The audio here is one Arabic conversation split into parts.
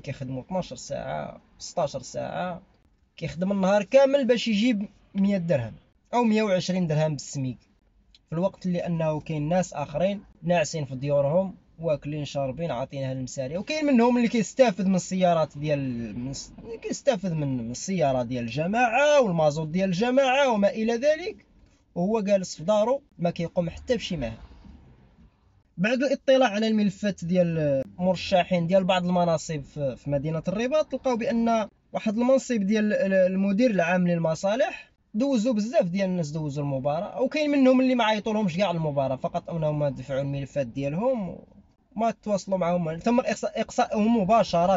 كيخدموا 12 ساعه 16 ساعه، كيخدم النهار كامل باش يجيب 100 درهم او 120 درهم بالسميك، في الوقت اللي انه كاين ناس اخرين ناعسين في ديورهم واكلين شاربين عاطينها المساريه. وكاين منهم اللي كيستافد من السيارات كيستافد من السياره ديال الجماعه والمازوت ديال الجماعه وما الى ذلك، وهو جالس في دارو ما كيقوم حتى بشي مهام. بعد الاطلاع على الملفات ديال المرشحين ديال بعض المناصب في مدينه الرباط، لقاو بان واحد المنصب ديال المدير العام للمصالح دوزوا بزاف ديال الناس دوزوا المباراة، وكاين منهم اللي ما عيطولهمش كاع المباراة، فقط انهم دفعوا الملفات ديالهم وما تواصلوا معهم، تم اقصائهم مباشرة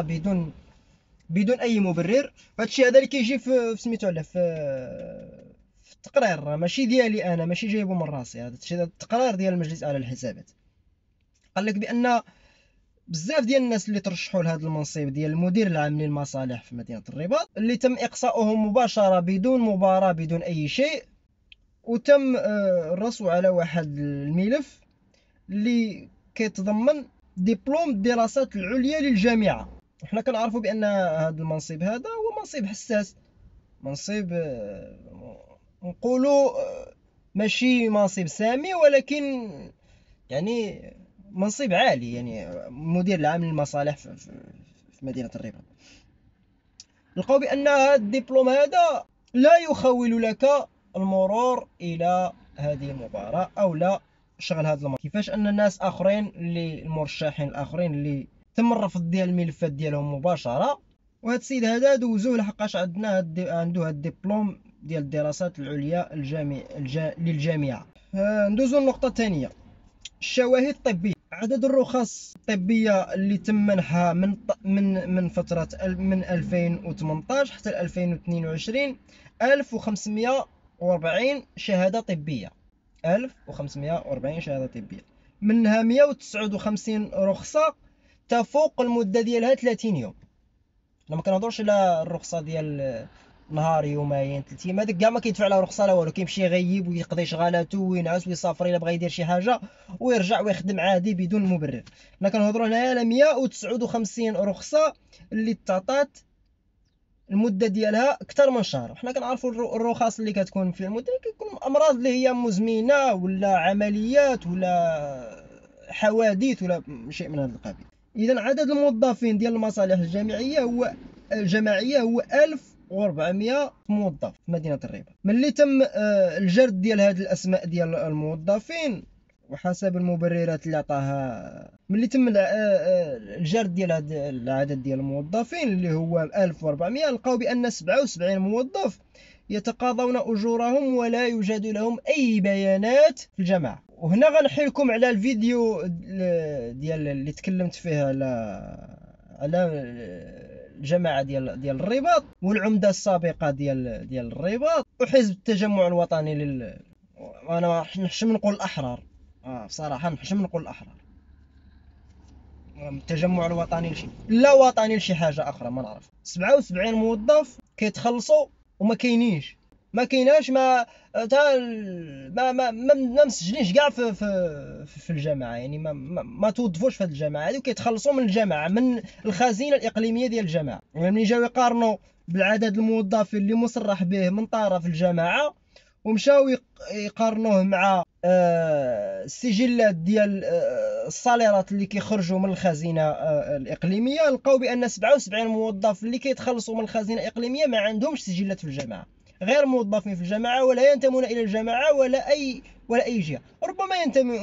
بدون اي مبرر. هادشي هذا اللي كيجي في سميتو عليه في التقرير، ماشي ديالي انا، ماشي جايبو من راسي، هذا التقرير ديال المجلس على الحسابات. قال لك بان بزاف ديال الناس اللي ترشحوا لهذا المنصب ديال المدير العام للمصالح في مدينه الرباط اللي تم اقصاؤهم مباشره بدون مباراه بدون اي شيء، وتم الرسو على واحد الملف اللي كيتضمن دبلوم الدراسات العليا للجامعه. وحنا كنعرفوا بان هذا المنصب هذا هو منصب حساس، منصب نقولوا ماشي منصب سامي، ولكن يعني منصب عالي، يعني مدير العام للمصالح في مدينة الرباط. لقاو بأن هذا الدبلوم هذا لا يخول لك المرور إلى هذه المباراة أو لا شغل هذا المنصب. كيفاش أن الناس آخرين اللي المرشحين الآخرين اللي تم الرفض ديال الملفات ديالهم مباشرة، وهذا السيد هذا دوزوه لحقاش عنده هذا الدبلوم ديال الدراسات العليا للجامعة. ندوزو النقطة الثانية، الشواهد الطبية. عدد الرخص الطبية اللي تم منحها من فترة من 2018 حتى 2022 1540 شهادة طبية، 1540 شهادة طبية، منها 159 رخصة تفوق المدة ديالها 30 يوم. انا ما كنهضرش على الرخصة ديال نهار يومين 3 ايام، هذاك كاع ما كيدفع له رخصه لا والو، كيمشي يغيب ويقضي شغالاته وينعس ويسافر الا بغى يدير شي حاجه ويرجع ويخدم عادي بدون مبرر. حنا كنهضروا هنايا على 159 رخصه اللي تعطات المده ديالها اكثر من شهر. حنا كنعرفوا الرخص اللي كتكون في المده كتكون امراض اللي هي مزمنه ولا عمليات ولا حوادث ولا شيء من هذا القبيل. اذا عدد الموظفين ديال المصالح الجماعيه هو 1400 موظف في مدينة الرباط. ملي تم الجرد ديال هاد الأسماء ديال الموظفين وحسب المبررات اللي عطاها، ملي تم الجرد ديال هاد العدد ديال الموظفين اللي هو 1400، لقاو بأن 77 موظف يتقاضون أجورهم ولا يوجد لهم أي بيانات في الجماعة. وهنا غنحيلكم على الفيديو ديال اللي تكلمت فيه على الجماعة ديال الرباط والعمدة السابقة ديال الرباط وحزب التجمع الوطني وانا نحشم نقول الاحرار، بصراحة نحشم نقول الاحرار، التجمع الوطني لا وطني لشي حاجة اخرى ما نعرف. 77 موظف كيتخلصوا وما كاينينش، ما كايناش ما مسجلينش كاع في الجامعه، يعني ما توظفوش في هذه الجامعه هذه، وكيتخلصوا من الجامعه من الخزينه الاقليميه ديال الجامعه. يعني ملي جاو يقارنوا بالعدد الموظفين اللي مصرح به من طرف الجامعه ومشاو يقارنوه مع السجلات ديال الصاليرات اللي كيخرجوا من الخزينه الاقليميه، لقاو بان 77 موظف اللي كيتخلصوا من الخزينه الاقليميه ما عندهمش سجلات في الجامعه، غير موظفين في الجامعه ولا ينتمون الى الجامعه ولا اي جهه، ربما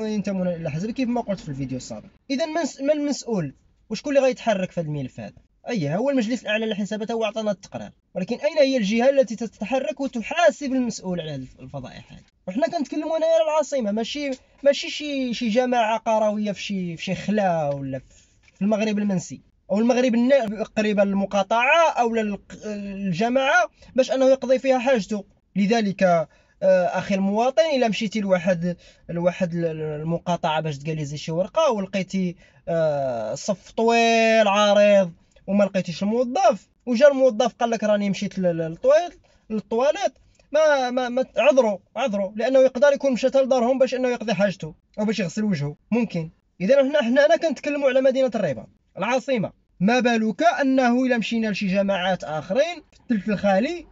ينتمون الى حزب كيف ما قلت في الفيديو السابق. اذا من المسؤول وشكون اللي غيتحرك في هذا الملف هذا؟ هو المجلس الاعلى للحسابات، هو عطانا التقرير، ولكن اين هي الجهه التي تتحرك وتحاسب المسؤول على هذه الفضائح هذه؟ وحنا كنتكلموا هنايا على العاصمه، ماشي شي جماعه قرويه في شي خلا ولا في المغرب المنسي او المغرب قريبه للمقاطعه او للجماعه باش انه يقضي فيها حاجته. لذلك اخي المواطن، الا مشيتي لواحد المقاطعه باش تقاليزي شي ورقه ولقيتي صف طويل عريض وما لقيتيش الموظف، وجا الموظف قال لك راني مشيت للطواليت، ما عذروا لانه يقدر يكون مشى لدارهم باش انه يقضي حاجته او باش يغسل وجهه ممكن. اذا حنا كنتكلموا على مدينه الرباط العاصمه، ما بالك انه الا مشينا لشي جماعات اخرين في الثلث الخالي،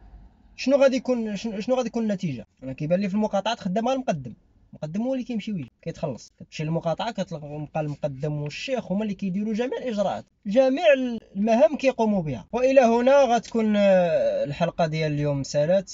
شنو غادي يكون النتيجه؟ انا كيبان لي في المقاطعات خدام غير المقدم هو اللي كيمشي ويجي كيتخلص. كتمشي للمقاطعه كتلقى المقدم والشيخ هما اللي كيديروا جميع الاجراءات، جميع المهام كيقوموا بها. والى هنا غتكون الحلقه ديال اليوم سالات.